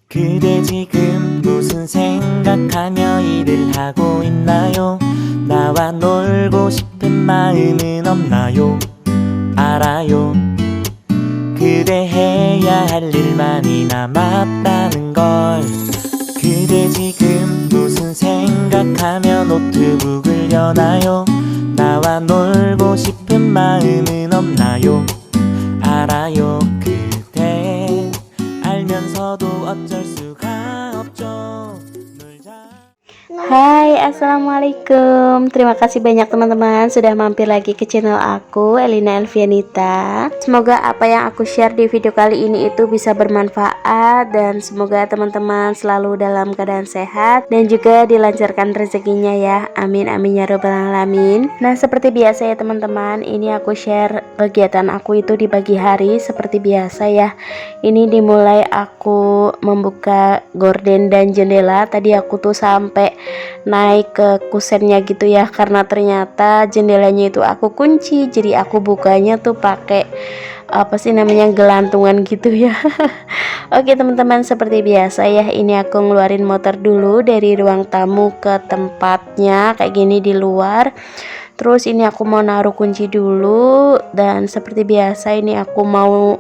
그대 지금 무슨 생각하며 일을 하고 있나요? 나와 놀고 싶은 마음은 없나요? 알아요. 그대 해야 할 일 많이 남았다는 걸. 그대 지금 무슨 생각하며 노트북을 여나요? 나와 놀고 싶은 마음은 없나요? 알아요. 그대 알면서도 어쩔 수가 없죠. 놀자. Hai, assalamualaikum. Terima kasih banyak teman-teman sudah mampir lagi ke channel aku, Elina Elvianita. Semoga apa yang aku share di video kali ini itu bisa bermanfaat, dan semoga teman-teman selalu dalam keadaan sehat dan juga dilancarkan rezekinya ya. Amin amin ya robbal alamin. Nah, seperti biasa ya teman-teman, ini aku share kegiatan aku itu di pagi hari seperti biasa ya. Ini dimulai aku membuka gorden dan jendela. Tadi aku tuh sampai naik ke kusennya gitu ya, karena ternyata jendelanya itu aku kunci, jadi aku bukanya tuh pakai apa sih namanya, gelantungan gitu ya. Oke teman-teman, seperti biasa ya, ini aku ngeluarin motor dulu dari ruang tamu ke tempatnya kayak gini di luar. Terus ini aku mau naruh kunci dulu, dan seperti biasa ini aku mau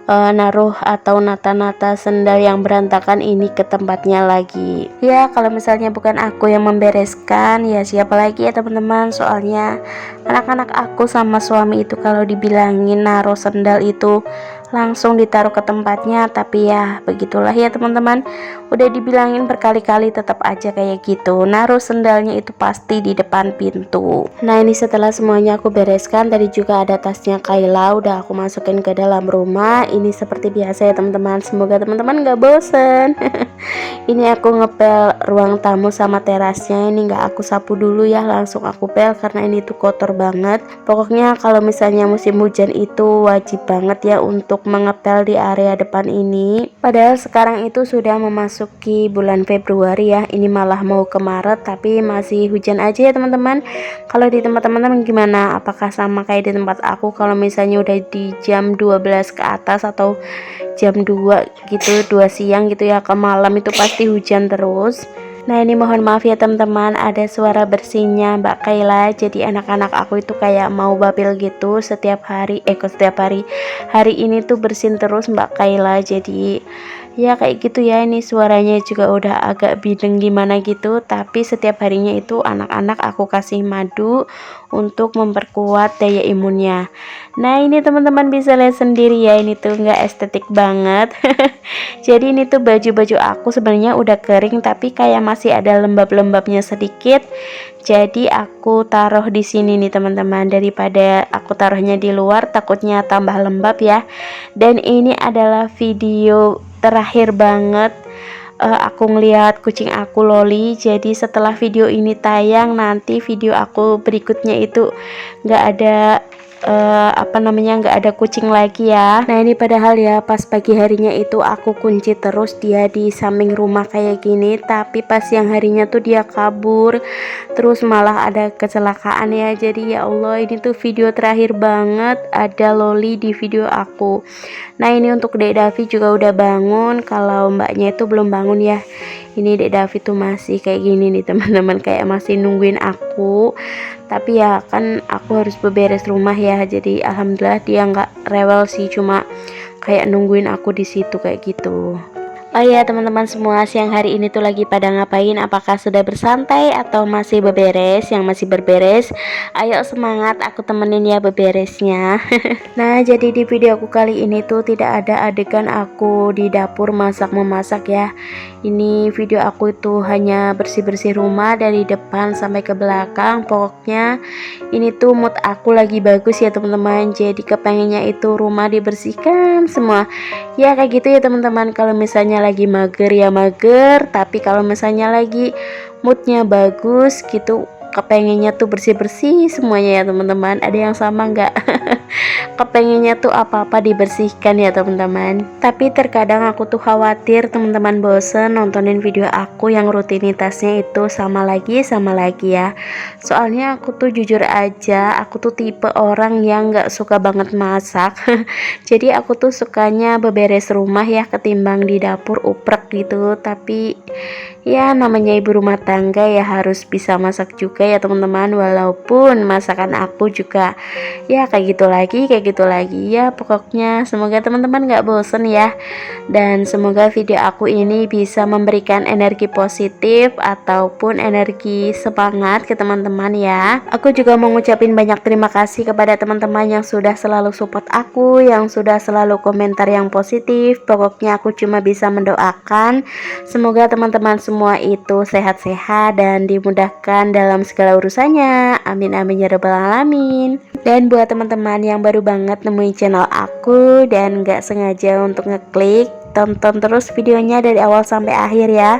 naruh atau nata-nata sendal yang berantakan ini ke tempatnya lagi. Ya kalau misalnya bukan aku yang membereskan, ya siapa lagi ya teman-teman. Soalnya anak-anak aku sama suami itu kalau dibilangin naruh sendal itu langsung ditaruh ke tempatnya, tapi ya begitulah ya teman-teman. Udah dibilangin berkali-kali tetap aja kayak gitu. Naruh sendalnya itu pasti di depan pintu. Nah ini setelah semuanya aku bereskan, tadi juga ada tasnya Kayla udah aku masukin ke dalam rumah. Ini seperti biasa ya teman-teman, semoga teman-teman gak bosen. Ini aku ngepel ruang tamu sama terasnya, ini gak aku sapu dulu ya, langsung aku pel karena ini tuh kotor banget. Pokoknya kalau misalnya musim hujan itu wajib banget ya untuk mengepel di area depan ini. Padahal sekarang itu sudah memasuki bulan Februari ya, ini malah mau ke Maret tapi masih hujan aja ya teman-teman. Kalau di tempat teman-teman gimana? Apakah sama kayak di tempat aku, kalau misalnya udah di jam 12 ke atas atau jam 2 gitu, 2 siang gitu ya ke malam, itu pasti hujan terus. Nah ini mohon maaf ya teman-teman, ada suara bersihnya Mbak Kayla. Jadi anak-anak aku itu kayak mau bapil gitu setiap hari, hari ini tuh bersin terus Mbak Kayla. Jadi ya kayak gitu ya, ini suaranya juga udah agak bideng gimana gitu. Tapi setiap harinya itu anak-anak aku kasih madu untuk memperkuat daya imunnya. Nah ini teman-teman bisa lihat sendiri ya, ini tuh nggak estetik banget. Jadi ini tuh baju-baju aku sebenarnya udah kering tapi kayak masih ada lembab-lembabnya sedikit. Jadi aku taruh di sini nih teman-teman, daripada aku taruhnya di luar takutnya tambah lembab ya. Dan ini adalah video terakhir banget aku ngeliat kucing aku Loli. Jadi setelah video ini tayang, nanti video aku berikutnya itu nggak ada nggak ada kucing lagi ya. Nah ini padahal ya pas pagi harinya itu aku kunci terus dia di samping rumah kayak gini, tapi pas siang harinya tuh dia kabur, terus malah ada kecelakaan ya. Jadi ya Allah, ini tuh video terakhir banget ada Loli di video aku. Nah ini untuk Dek Davi juga udah bangun, kalau mbaknya itu belum bangun ya. Ini Dek Davi tuh masih kayak gini nih teman-teman, kayak masih nungguin aku. Tapi ya kan aku harus beberes rumah ya, jadi alhamdulillah dia nggak rewel sih, cuma kayak nungguin aku di situ kayak gitu. Oh ya teman-teman semua, siang hari ini tuh lagi pada ngapain? Apakah sudah bersantai atau masih beberes? Yang masih berberes, ayo semangat, aku temenin ya beberesnya. Nah jadi di video aku kali ini tuh tidak ada adegan aku di dapur masak-memasak ya. Ini video aku itu hanya bersih-bersih rumah dari depan sampai ke belakang. Pokoknya ini tuh mood aku lagi bagus ya teman-teman, jadi kepengennya itu rumah dibersihkan semua. Ya kayak gitu ya teman-teman, kalau misalnya lagi mager ya mager, tapi kalau misalnya lagi moodnya bagus gitu, kepengennya tuh bersih-bersih semuanya ya teman-teman. Ada yang sama nggak? Kepengennya tuh apa-apa dibersihkan ya teman-teman. Tapi terkadang aku tuh khawatir teman-teman bosen nontonin video aku yang rutinitasnya itu sama lagi ya. Soalnya aku tuh jujur aja, aku tuh tipe orang yang nggak suka banget masak. Jadi aku tuh sukanya beberes rumah ya ketimbang di dapur uprek gitu. Tapi ya namanya ibu rumah tangga ya harus bisa masak juga ya teman-teman. Walaupun masakan aku juga ya kayak gitu lagi ya. Pokoknya semoga teman-teman gak bosen ya, dan semoga video aku ini bisa memberikan energi positif ataupun energi semangat ke teman-teman ya. Aku juga mau ngucapin banyak terima kasih kepada teman-teman yang sudah selalu support aku, yang sudah selalu komentar yang positif. Pokoknya aku cuma bisa mendoakan semoga teman-teman semua itu sehat-sehat dan dimudahkan dalam segala urusannya. Amin amin ya rabbal alamin. Dan buat teman-teman yang baru banget nemuin channel aku dan gak sengaja untuk ngeklik, tonton terus videonya dari awal sampai akhir ya.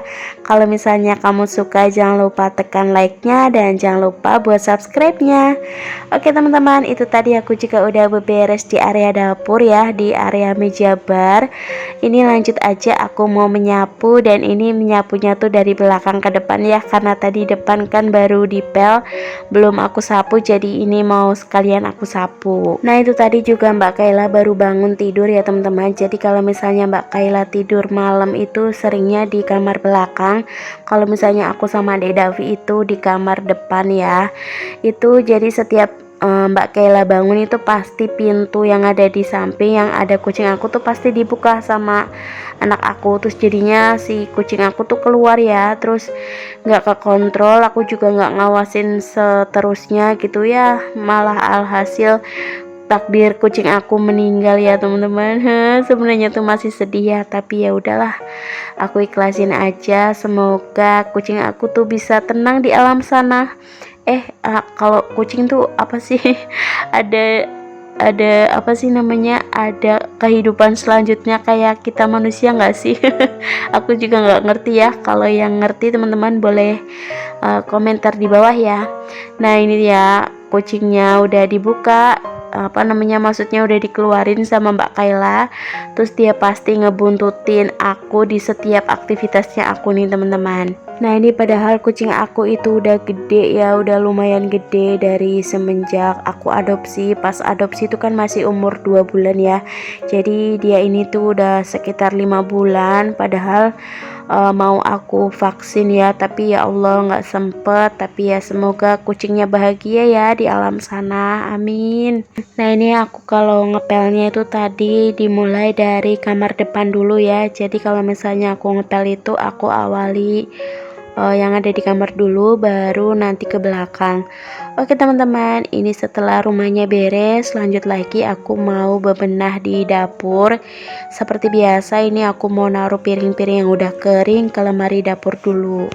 Kalau misalnya kamu suka, jangan lupa tekan like-nya dan jangan lupa buat subscribe-nya. Oke teman-teman, itu tadi aku juga udah beberes di area dapur ya, di area meja bar. Ini lanjut aja aku mau menyapu, dan ini menyapunya tuh dari belakang ke depan ya, karena tadi depan kan baru dipel, belum aku sapu, jadi ini mau sekalian aku sapu. Nah itu tadi juga Mbak Kayla baru bangun tidur ya teman-teman. Jadi kalau misalnya Mbak Kayla tidur malam itu seringnya di kamar belakang. Kalau misalnya aku sama Dek Davi itu di kamar depan ya. Itu jadi setiap Mbak Kayla bangun itu pasti pintu yang ada di samping yang ada kucing aku tuh pasti dibuka sama anak aku. Terus jadinya si kucing aku tuh keluar ya, terus nggak kekontrol, aku juga nggak ngawasin seterusnya gitu ya, malah alhasil takdir kucing aku meninggal ya teman-teman. Sebenarnya tuh masih sedih ya, tapi ya udahlah, aku ikhlasin aja. Semoga kucing aku tuh bisa tenang di alam sana. Kalau kucing tuh apa sih? ada apa sih namanya, ada kehidupan selanjutnya kayak kita manusia nggak sih? Aku juga nggak ngerti ya. Kalau yang ngerti teman-teman boleh komentar di bawah ya. Nah ini ya, kucingnya udah dibuka, maksudnya udah dikeluarin sama Mbak Kayla. Terus dia pasti ngebuntutin aku di setiap aktivitasnya aku nih teman-teman. Nah ini padahal kucing aku itu udah gede ya, udah lumayan gede dari semenjak aku adopsi. Pas adopsi itu kan masih umur 2 bulan ya, jadi dia ini tuh udah sekitar 5 bulan. Padahal mau aku vaksin ya, tapi ya Allah nggak sempet. Tapi ya semoga kucingnya bahagia ya di alam sana, amin. Nah ini aku kalau ngepelnya itu tadi dimulai dari kamar depan dulu ya. Jadi kalau misalnya aku ngepel itu aku awali yang ada di kamar dulu, baru nanti ke belakang. Oke teman-teman, ini setelah rumahnya beres, lanjut lagi aku mau bebenah di dapur. Seperti biasa ini aku mau naruh piring-piring yang udah kering ke lemari dapur dulu.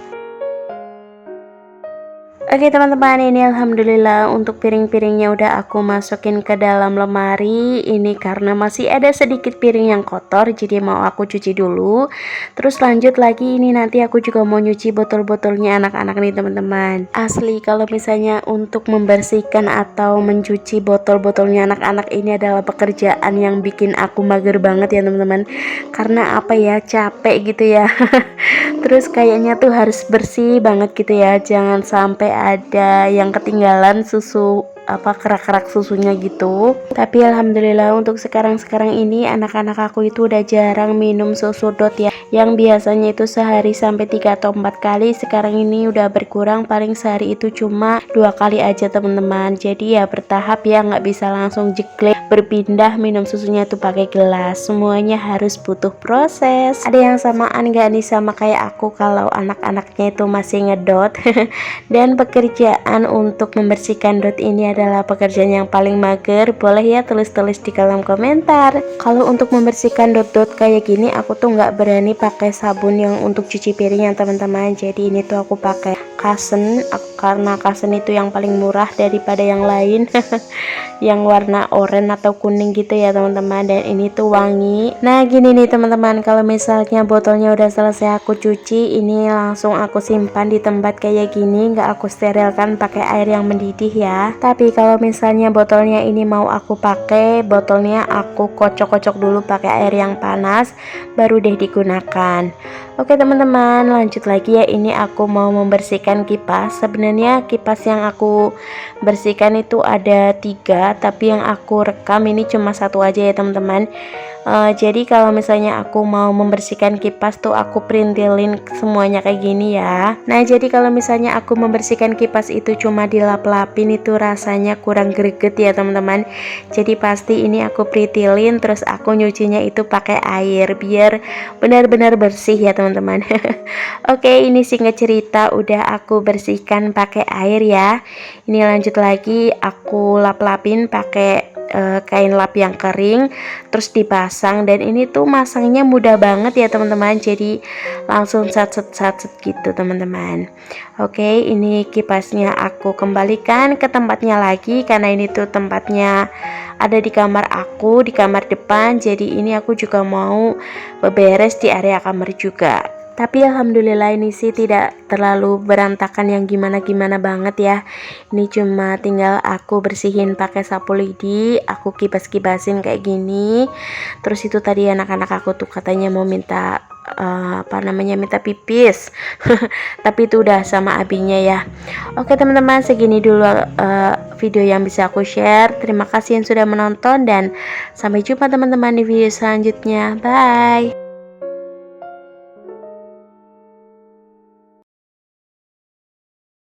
Oke teman-teman, ini alhamdulillah untuk piring-piringnya udah aku masukin ke dalam lemari. Ini karena masih ada sedikit piring yang kotor, jadi mau aku cuci dulu. Terus lanjut lagi, ini nanti aku juga mau nyuci botol-botolnya anak-anak nih teman-teman. Asli kalau misalnya untuk membersihkan atau mencuci botol-botolnya anak-anak ini adalah pekerjaan yang bikin aku mager banget ya teman-teman. Karena apa ya, capek gitu ya. Terus kayaknya tuh harus bersih banget gitu ya, jangan sampai ada yang ketinggalan susu, kerak-kerak susunya gitu. Tapi alhamdulillah untuk sekarang ini anak-anak aku itu udah jarang minum susu dot ya, yang biasanya itu sehari sampai 3 atau 4 kali. Sekarang ini udah berkurang, paling sehari itu cuma 2 kali aja teman-teman. Jadi ya bertahap ya, nggak bisa langsung jeglek berpindah minum susunya tuh pakai gelas. Semuanya harus butuh proses. Ada yang samaan gak nih sama kayak aku kalau anak-anaknya itu masih ngedot? Dan pekerjaan untuk membersihkan dot ini adalah pekerjaan yang paling mager? Boleh ya tulis-tulis di kolom komentar. Kalau untuk membersihkan dot-dot kayak gini aku tuh nggak berani pakai sabun yang untuk cuci piring ya teman-teman. Jadi ini tuh aku pakai Kasen, karena Kasen itu yang paling murah daripada yang lain. Yang warna oranye atau kuning gitu ya teman-teman, dan ini tuh wangi. Nah gini nih teman-teman, kalau misalnya botolnya udah selesai aku cuci, ini langsung aku simpan di tempat kayak gini, nggak aku sterilkan pakai air yang mendidih ya. Tapi kalau misalnya botolnya ini mau aku pakai, botolnya aku kocok-kocok dulu pakai air yang panas, baru deh digunakan. Oke teman-teman, lanjut lagi ya. Ini aku mau membersihkan kipas. Sebenarnya kipas yang aku bersihkan itu ada 3, tapi yang aku rekam ini cuma 1 aja ya teman-teman. Jadi kalau misalnya aku mau membersihkan kipas tuh aku printilin semuanya kayak gini ya. Nah jadi kalau misalnya aku membersihkan kipas itu cuma dilap-lapin, itu rasanya kurang greget ya teman-teman. Jadi pasti ini aku printilin, terus aku nyucinya itu pakai air biar benar-benar bersih ya teman-teman. Oke, ini singkat cerita udah aku bersihkan pakai air ya. Ini lanjut lagi, aku lap-lapin pakai kain lap yang kering, terus dipasang. Dan ini tuh masangnya mudah banget ya teman-teman, jadi langsung satset gitu teman-teman. Oke, ini kipasnya aku kembalikan ke tempatnya lagi, karena ini tuh tempatnya ada di kamar aku, di kamar depan. Jadi ini aku juga mau beberes di area kamar juga. Tapi alhamdulillah ini sih tidak terlalu berantakan yang gimana-gimana banget ya. Ini cuma tinggal aku bersihin pakai sapu lidi, aku kibas-kibasin kayak gini. Terus itu tadi anak-anak aku tuh katanya mau minta minta pipis. Tapi itu udah sama abinya ya. Oke teman-teman, segini dulu video yang bisa aku share. Terima kasih yang sudah menonton, dan sampai jumpa teman-teman di video selanjutnya. Bye.